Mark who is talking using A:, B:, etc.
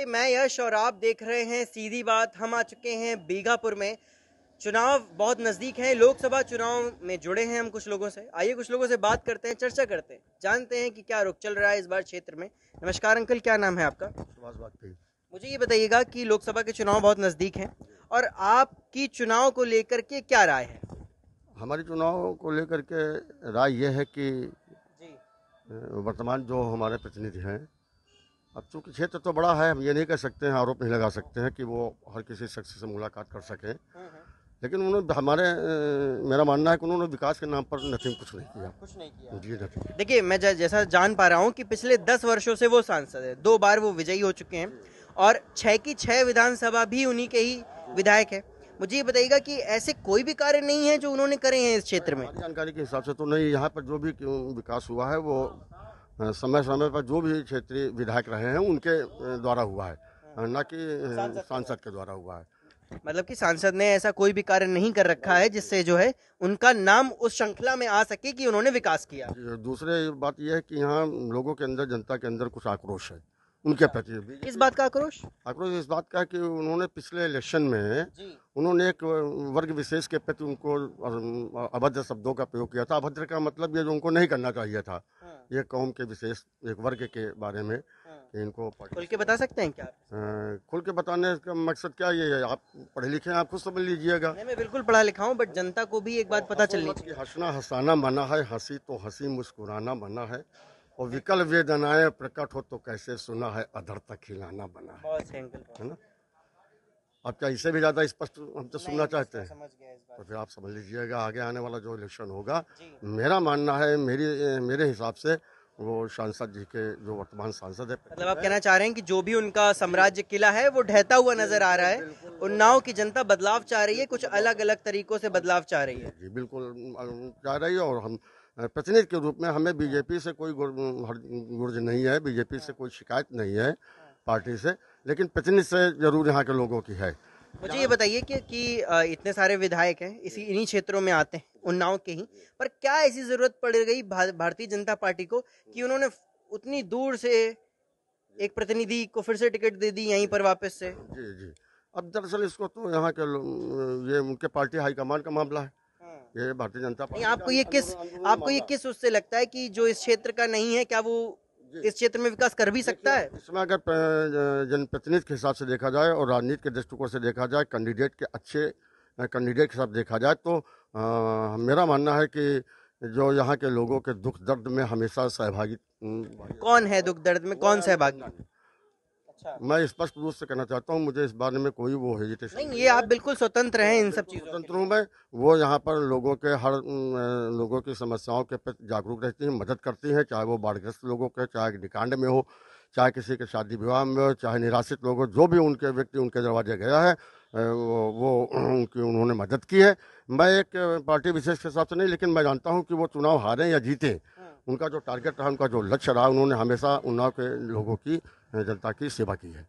A: मैं यश और आप देख रहे हैं सीधी बात। हम आ चुके हैं बीघापुर में। चुनाव बहुत नजदीक है, लोकसभा चुनाव में जुड़े हैं हम कुछ लोगों से। आइए कुछ लोगों से बात करते हैं, चर्चा करते हैं, जानते हैं कि क्या रुख चल रहा है इस बार क्षेत्र में। नमस्कार अंकल, क्या नाम है आपका?
B: सुभाष बागटी।
A: मुझे ये बताइएगा कि लोकसभा के चुनाव बहुत नजदीक हैं और आपकी चुनाव को लेकर के क्या राय है?
B: हमारी चुनाव को लेकर के राय यह है कि
A: जी
B: वर्तमान जो हमारे प्रतिनिधि हैं, अब चूंकि क्षेत्र तो बड़ा है, हम ये नहीं कह सकते हैं, आरोप नहीं लगा सकते हैं कि वो हर किसी शख्स से मुलाकात कर सकें, लेकिन उन्होंने मेरा मानना है कि उन्होंने विकास के नाम पर कुछ नहीं किया। जी नहीं।
A: देखिए, मैं जैसा जान पा रहा हूँ कि पिछले 10 वर्षों से वो सांसद है, 2 बार वो विजयी हो चुके हैं और 6 की 6 विधानसभा भी उन्हीं के ही विधायक है। मुझे ये बताइएगा कि ऐसे कोई भी कार्य नहीं है जो उन्होंने करे हैं इस क्षेत्र में?
B: जानकारी के हिसाब से तो नहीं। यहाँ पर जो भी विकास हुआ है वो समय समय पर जो भी क्षेत्रीय विधायक रहे हैं उनके द्वारा हुआ है, न कि सांसद के द्वारा हुआ है।
A: मतलब कि सांसद ने ऐसा कोई भी कार्य नहीं कर रखा है जिससे जो है उनका नाम उस श्रृंखला में आ सके कि उन्होंने विकास किया।
B: दूसरे बात यह है कि यहाँ लोगों के अंदर, जनता के अंदर कुछ आक्रोश है उनके प्रति।
A: किस बात का आक्रोश?
B: आक्रोश इस बात का है कि उन्होंने पिछले इलेक्शन में उन्होंने एक वर्ग विशेष के प्रति उनको अभद्र शब्दों का प्रयोग किया था। अभद्र का मतलब ये जो उनको नहीं करना चाहिए था। ये कौम के विशेष एक वर्ग के बारे में कि इनको
A: खुल के बता सकते हैं क्या?
B: खुल के बताने का मकसद क्या ये है? आप पढ़े लिखे हैं, आप खुद समझ लीजिएगा।
A: नहीं, मैं बिल्कुल पढ़ा लिखा हूँ, बट जनता को भी एक बात पता चलनी चाहिए।
B: हंसना हंसाना मना है, हंसी तो हंसी मुस्कुराना मना है, और विकल वेदनाएं प्रकट हो तो कैसे सुना है, अधर तक खिलाना बना है।
A: बहुत सही अंकल,
B: है ना? आप क्या इससे भी ज्यादा स्पष्ट हम तो सुनना चाहते हैं?
A: समझ गया इस बात।
B: तो फिर आप समझ लीजिएगा, आगे आने वाला जो इलेक्शन होगा, मेरा मानना है, मेरे हिसाब से वो सांसद जी के जो वर्तमान सांसद है,
A: मतलब आप कहना चाह रहे हैं कि जो भी उनका साम्राज्य किला है वो ढहता हुआ नजर आ रहा है। उन्नाव की जनता बदलाव चाह रही है, कुछ अलग अलग तरीकों से बदलाव चाह रही है।
B: जी बिल्कुल चाह रही है। और हम प्रतिनिधि के रूप में हमें बीजेपी से कोई गुर्ज नहीं है, बीजेपी से कोई शिकायत नहीं है पार्टी से, लेकिन प्रतिनिधि से जरूर यहाँ के लोगों की है।
A: मुझे ये बताइए कि इतने सारे विधायक हैं, इन्हीं क्षेत्रों में आते हैं, उन्नाव के ही, पर क्या ऐसी जरूरत पड़ गई भारतीय जनता पार्टी को कि उन्होंने उतनी दूर से एक प्रतिनिधि को फिर से टिकट दे दी यहीं पर वापस से?
B: जी जी। अब दरअसल इसको तो यहाँ के ये उनके पार्टी हाईकमान का मामला है। ये भारतीय जनता पार्टी।
A: आपको ये किस उससे लगता है कि जो इस क्षेत्र का नहीं है, क्या वो इस क्षेत्र में विकास कर भी सकता है?
B: इसमें अगर जनप्रतिनिधि के हिसाब से देखा जाए और राजनीति के दृष्टिकोण से देखा जाए, कैंडिडेट के अच्छे कैंडिडेट के साथ देखा जाए, तो मेरा मानना है कि जो यहाँ के लोगों के दुख दर्द में हमेशा सहभागी।
A: कौन है दुख दर्द में, कौन सहभागी? अच्छा।
B: मैं स्पष्ट रूप से कहना चाहता हूँ, मुझे इस बारे में कोई वो हेजिटेशन
A: नहीं, ये आप बिल्कुल स्वतंत्र हैं इन सब चीजों।
B: स्वतंत्र हूँ मैं। वो यहाँ पर लोगों के लोगों की समस्याओं के प्रति जागरूक रहती हैं, मदद करती हैं, चाहे वो बाढ़ग्रस्त लोगों के, चाहे निकांड में हो, चाहे किसी के शादी विवाह में हो, चाहे निराश्रित लोग हो, जो भी उनके व्यक्ति उनके दरवाजे गया है वो उनकी उन्होंने मदद की है। मैं एक पार्टी विशेष के हिसाब से नहीं, लेकिन मैं जानता हूँ कि वो चुनाव हारें या जीतें, उनका जो टारगेट रहा, उनका जो लक्ष्य रहा, उन्होंने हमेशा उन्नाव के लोगों की, जनता की सेवा की है।